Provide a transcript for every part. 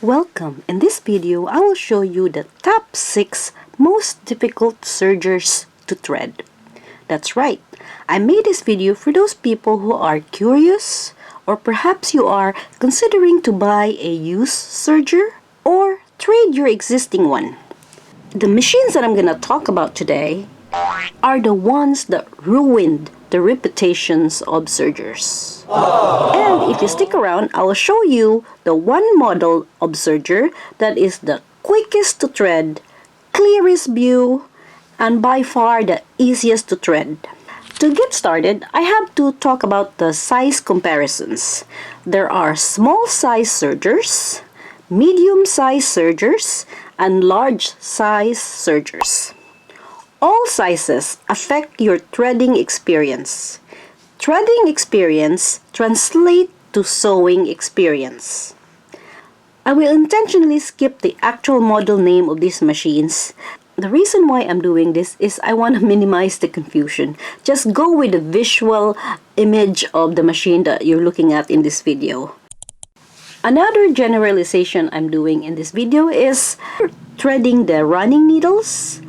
Welcome! In this video, I will show you the top 6 most difficult sergers to thread. That's right, I made this video for those people who are curious, or perhaps you are considering to buy a used serger or trade your existing one. The machines that I'm going to talk about today are the ones that ruined the reputations of sergers. And if you stick around, I will show you the one model of serger that is the quickest to thread, clearest view, and by far the easiest to thread. To get started, I have to talk about the size comparisons. There are small size sergers, medium size sergers, and large size sergers. All sizes affect your threading experience. Threading experience translates to sewing experience. I will intentionally skip the actual model name of these machines. The reason why I'm doing this is I want to minimize the confusion. Just go with the visual image of the machine that you're looking at in this video. Another generalization I'm doing in this video is threading the running needles.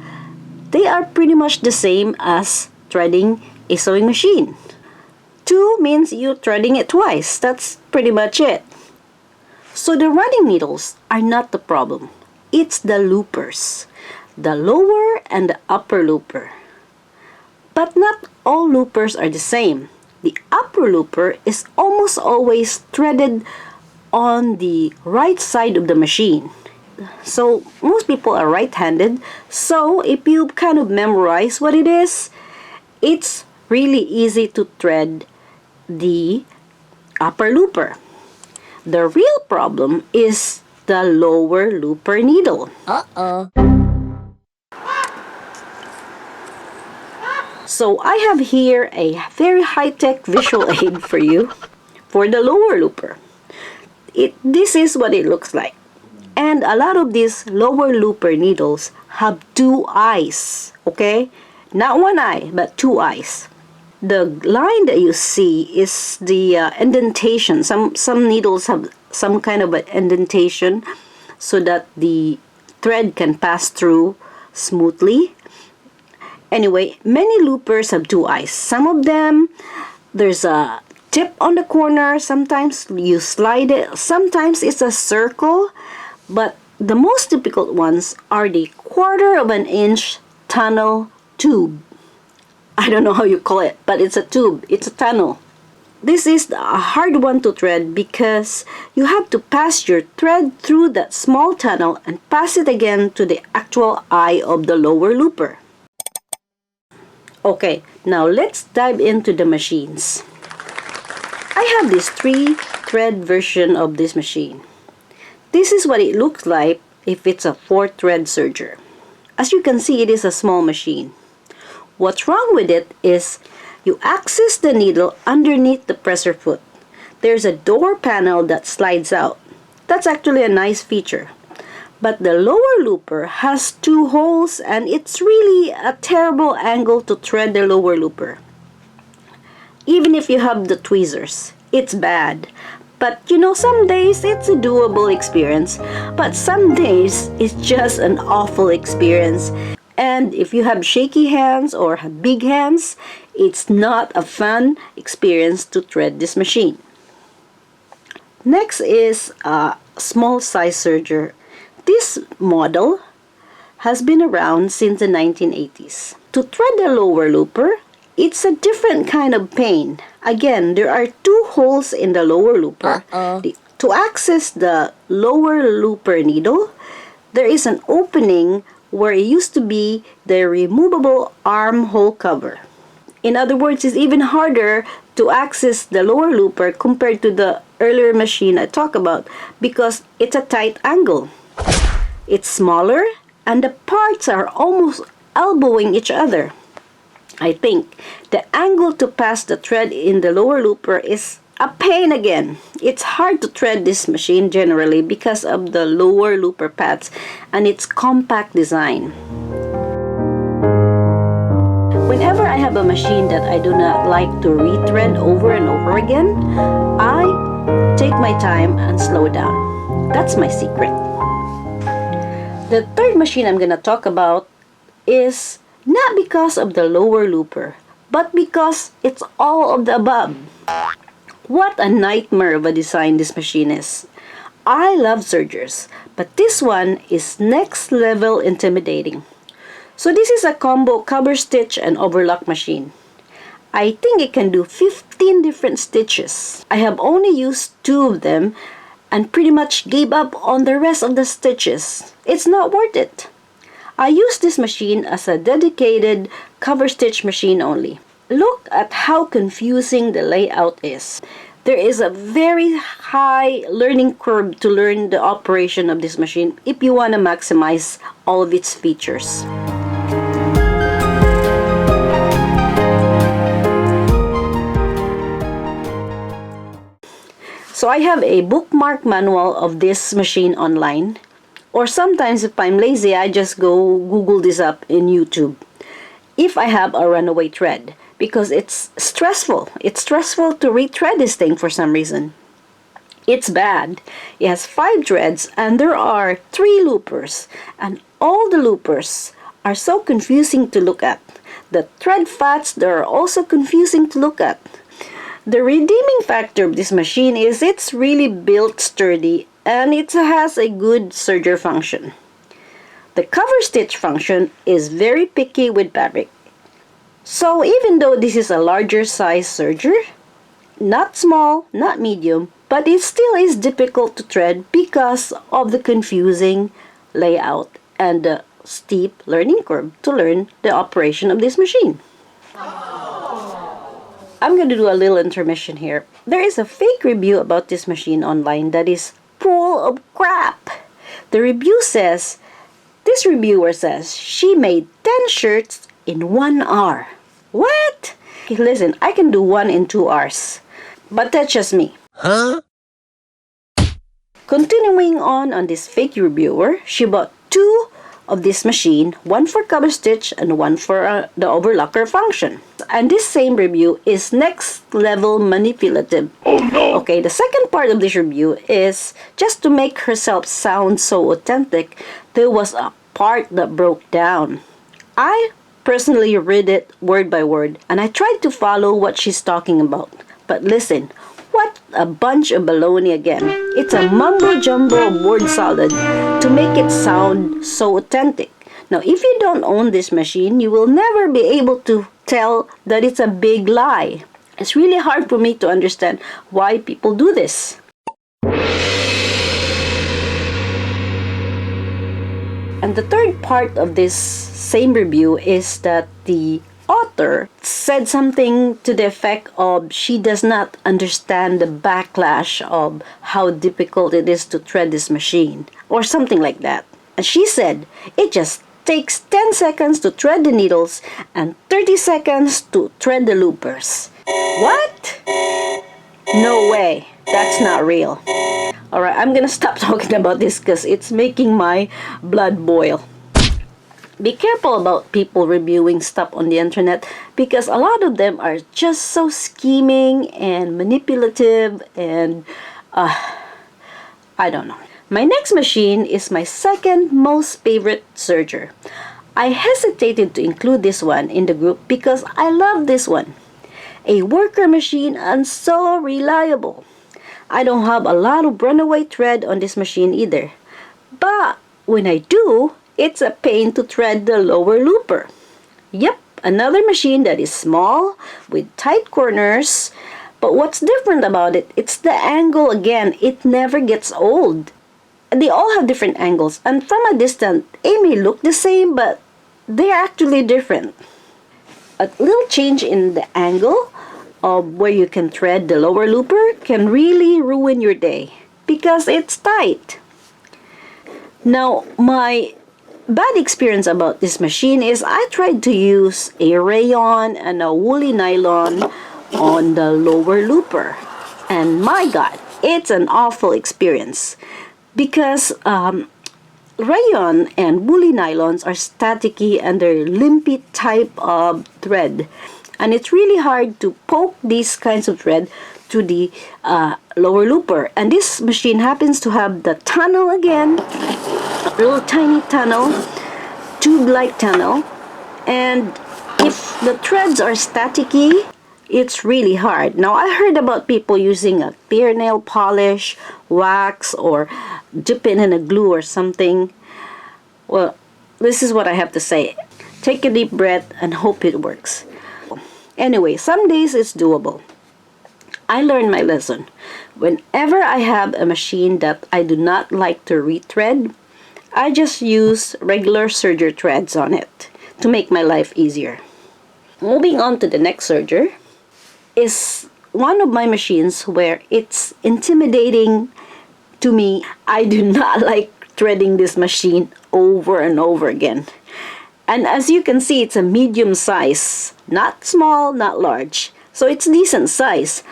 They are pretty much the same as threading a sewing machine. 2 means you're threading it twice. That's pretty much it. So the running needles are not the problem. It's the loopers. The lower and the upper looper. But not all loopers are the same. The upper looper is almost always threaded on the right side of the machine. So most people are right-handed, so if you kind of memorize what it is, it's really easy to thread the upper looper. The real problem is the lower looper needle. So I have here a very high-tech visual aid for you for the lower looper. This is what it looks like. And a lot of these lower looper needles have 2 eyes, okay? Not 1 eye, but 2 eyes. The line that you see is the indentation. Some needles have some kind of an indentation so that the thread can pass through smoothly. Anyway, many loopers have 2 eyes. Some of them, there's a tip on the corner. Sometimes you slide it. Sometimes it's a circle. But the most difficult ones are the 1/4 of an inch tunnel tube. I don't know how you call it, but it's a tube. It's a tunnel. This is a hard one to thread because you have to pass your thread through that small tunnel and pass it again to the actual eye of the lower looper. Okay, now let's dive into the machines. I have this 3-thread version of this machine. This is what it looks like if it's a 4-thread serger. As you can see, it is a small machine. What's wrong with it is you access the needle underneath the presser foot. There's a door panel that slides out. That's actually a nice feature. But the lower looper has 2 holes and it's really a terrible angle to thread the lower looper. Even if you have the tweezers, it's bad. But you know, some days it's a doable experience, but some days it's just an awful experience. And if you have shaky hands or have big hands, it's not a fun experience to thread this machine. Next is a small size serger. This model has been around since the 1980s. To thread the lower looper, it's a different kind of pain. Again, there are 2 holes in the lower looper. To access the lower looper needle, there is an opening where it used to be the removable armhole cover. In other words, it's even harder to access the lower looper compared to the earlier machine I talked about because it's a tight angle. It's smaller and the parts are almost elbowing each other. I think the angle to pass the thread in the lower looper is a pain again. It's hard to thread this machine generally because of the lower looper pads and its compact design. Whenever I have a machine that I do not like to rethread over and over again, I take my time and slow down. That's my secret. The third machine I'm gonna talk about is not because of the lower looper, but because it's all of the above. What a nightmare of a design this machine is. I love sergers, but this one is next level intimidating. So this is a combo cover stitch and overlock machine. I think it can do 15 different stitches. I have only used 2 of them and pretty much gave up on the rest of the stitches. It's not worth it. I use this machine as a dedicated cover stitch machine only. Look at how confusing the layout is. There is a very high learning curve to learn the operation of this machine if you want to maximize all of its features. So I have a bookmark manual of this machine online. Or sometimes if I'm lazy, I just go Google this up in YouTube. If I have a runaway thread, because it's stressful. It's stressful to rethread this thing for some reason. It's bad. It has 5 threads and there are 3 loopers. And all the loopers are so confusing to look at. The thread fats, they're also confusing to look at. The redeeming factor of this machine is it's really built sturdy and it has a good serger function. The cover stitch function is very picky with fabric. So even though this is a larger size serger, not small, not medium, but it still is difficult to thread because of the confusing layout and the steep learning curve to learn the operation of this machine. I'm going to do a little intermission here. There is a fake review about this machine online that is full of crap. The review says, this reviewer says, she made 10 shirts in 1 hour. What? Okay, listen, I can do 1 in 2 hours. But that's just me. Huh? Continuing on this fake reviewer, she bought 2 of this machine, 1 for cover stitch and 1 for the overlocker function. And this same review is next level manipulative. Oh no! Okay, the second part of this review is just to make herself sound so authentic, there was a part that broke down. I personally read it word by word and I tried to follow what she's talking about. But listen, what a bunch of baloney again. It's a mumbo-jumbo of word salad to make it sound so authentic. Now, if you don't own this machine, you will never be able to tell that it's a big lie. It's really hard for me to understand why people do this. And the third part of this same review is that the author said something to the effect of she does not understand the backlash of how difficult it is to thread this machine, or something like that. And she said it just takes 10 seconds to thread the needles and 30 seconds to thread the loopers. What? No way. That's not real. Alright, I'm gonna stop talking about this because it's making my blood boil. Be careful about people reviewing stuff on the internet because a lot of them are just so scheming and manipulative and I don't know. My next machine is my second most favorite serger. I hesitated to include this one in the group because I love this one. A worker machine and so reliable. I don't have a lot of runaway thread on this machine either. But when I do, it's a pain to thread the lower looper. Yep, another machine that is small with tight corners. But what's different about it, it's the angle again. It never gets old. They all have different angles, and from a distance, they may look the same, but they're actually different. A little change in the angle of where you can thread the lower looper can really ruin your day because it's tight. Now, my bad experience about this machine is I tried to use a rayon and a woolly nylon on the lower looper, and my God, it's an awful experience. Because rayon and woolly nylons are staticky and they're limpy type of thread. And it's really hard to poke these kinds of thread to the lower looper. And this machine happens to have the tunnel again, a little tiny tunnel, tube-like tunnel. And if the threads are staticky, it's really hard. Now, I heard about people using a clear nail polish, wax, or dip it in a glue or something. Well, this is what I have to say. Take a deep breath and hope it works. Anyway, some days it's doable. I learned my lesson. Whenever I have a machine that I do not like to rethread, I just use regular serger threads on it to make my life easier. Moving on to the next serger is one of my machines where it's intimidating to me. I do not like threading this machine over and over again. And as you can see, it's a medium size, not small, not large. So it's decent size.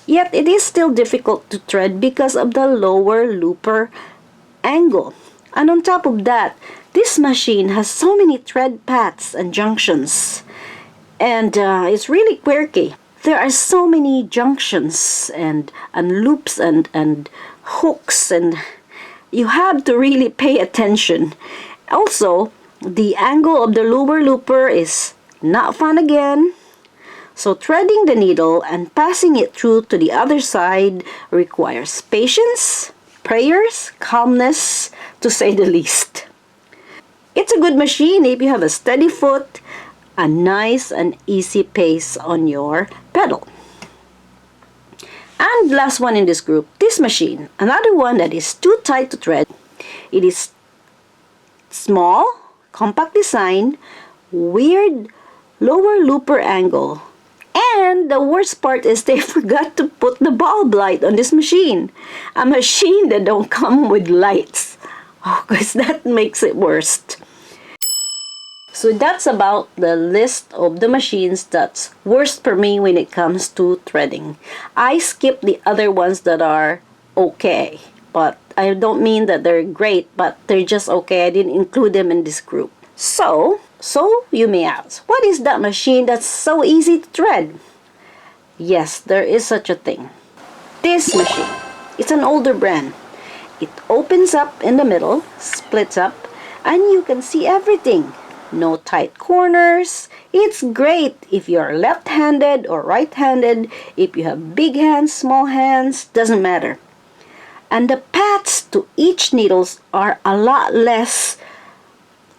Yet it is still difficult to thread because of the lower looper angle. And on top of that, this machine has so many thread paths and junctions. And it's really quirky. There are so many junctions and loops and hooks, and you have to really pay attention. Also, the angle of the lower looper is not fun again. So threading the needle and passing it through to the other side requires patience, prayers, calmness, to say the least. It's a good machine if you have a steady foot, a nice and easy pace on your pedal. And last one in this group, this machine. Another one that is too tight to thread. It is small, compact design, weird lower looper angle. And the worst part is they forgot to put the bulb light on this machine. A machine that don't come with lights. Oh, because that makes it worse. So that's about the list of the machines that's worst for me when it comes to threading. I skip the other ones that are okay. But I don't mean that they're great, but they're just okay. I didn't include them in this group. So you may ask, what is that machine that's so easy to thread? Yes, there is such a thing. This machine, it's an older brand. It opens up in the middle, splits up, and you can see everything. No tight corners. It's great if you're left-handed or right-handed, if you have big hands, small hands, doesn't matter. And the paths to each needles are a lot less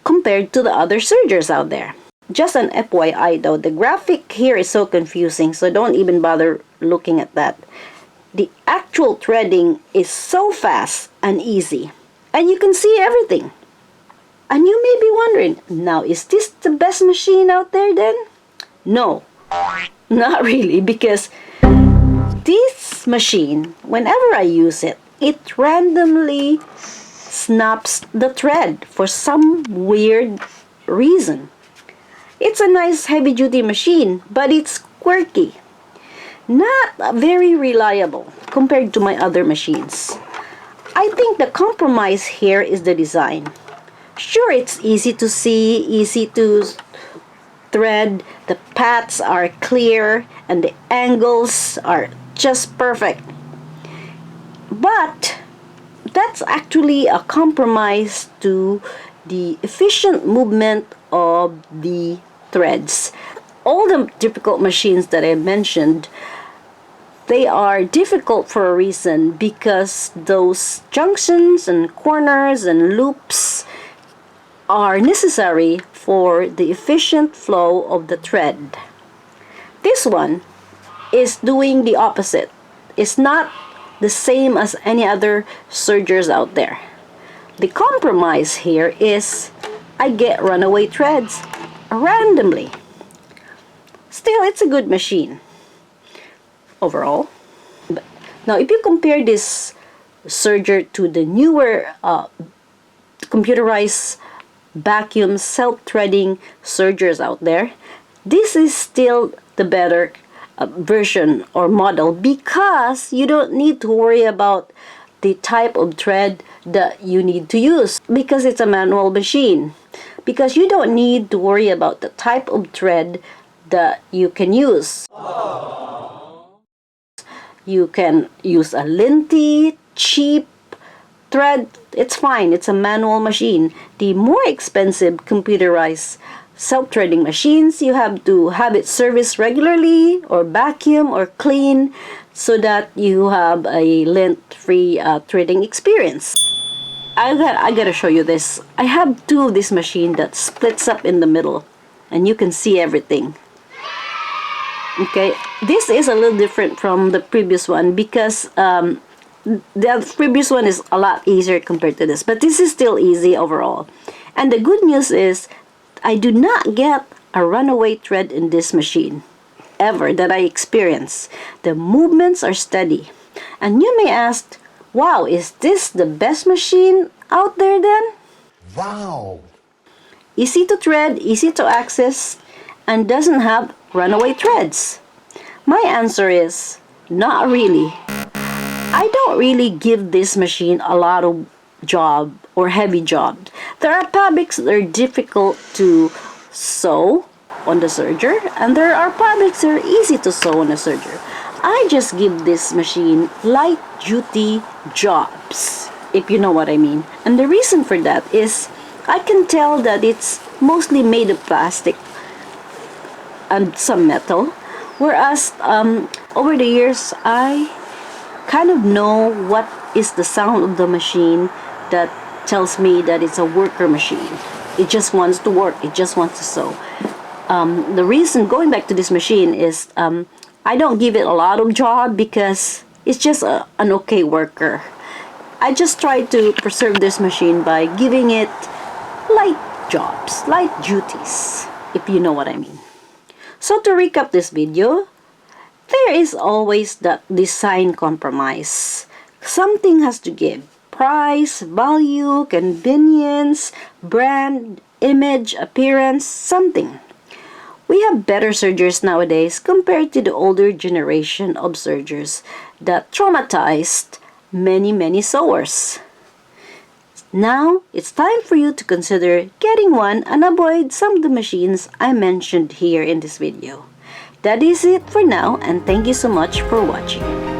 compared to the other sergers out there. Just an FYI though, the graphic here is so confusing, so don't even bother looking at that. The actual threading is so fast and easy, and you can see everything. And you may be wondering, now is this the best machine out there then? No, not really, because this machine, whenever I use it, it randomly snaps the thread for some weird reason. It's a nice heavy-duty machine, but it's quirky. Not very reliable compared to my other machines. I think the compromise here is the design. Sure, it's easy to see, easy to thread, the paths are clear, and the angles are just perfect. But that's actually a compromise to the efficient movement of the threads. All the difficult machines that I mentioned, they are difficult for a reason, because those junctions and corners and loops are necessary for the efficient flow of the thread. This one is doing the opposite. It's not the same as any other sergers out there. The compromise here is I get runaway threads randomly. Still, it's a good machine overall. Now, if you compare this serger to the newer computerized vacuum self-threading sergers out there, this is still the better version or model, because you don't need to worry about the type of thread that you need to use, because it's a manual machine. Because you don't need to worry about the type of thread that you can use. You can use a linty, cheap thread. It's fine. It's a manual machine. The more expensive computerized self-threading machines, you have to have it serviced regularly or vacuum or clean so that you have a lint-free threading experience. I gotta show you this. I have two of this machine that splits up in the middle and you can see everything. Okay, this is a little different from the previous one because the previous one is a lot easier compared to this, but this is still easy overall. And the good news is I do not get a runaway thread in this machine ever that I experience. The movements are steady. And you may ask, wow, is this the best machine out there then? Wow! Easy to thread, easy to access, and doesn't have runaway threads. My answer is not really. I don't really give this machine a lot of job or heavy jobs. There are fabrics that are difficult to sew on the serger, and there are fabrics that are easy to sew on the serger. I just give this machine light duty jobs, if you know what I mean. And the reason for that is I can tell that it's mostly made of plastic and some metal, whereas over the years I kind of know what is the sound of the machine that tells me that it's a worker machine. It just wants to work, it just wants to sew. The reason going back to this machine is I don't give it a lot of job because it's just an okay worker. I just try to preserve this machine by giving it light jobs, light duties, if you know what I mean. So to recap this video, there is always that design compromise. Something has to give. Price, value, convenience, brand, image, appearance, something. We have better sergers nowadays compared to the older generation of sergers that traumatized many sewers. Now, it's time for you to consider getting one and avoid some of the machines I mentioned here in this video. That is it for now, and thank you so much for watching.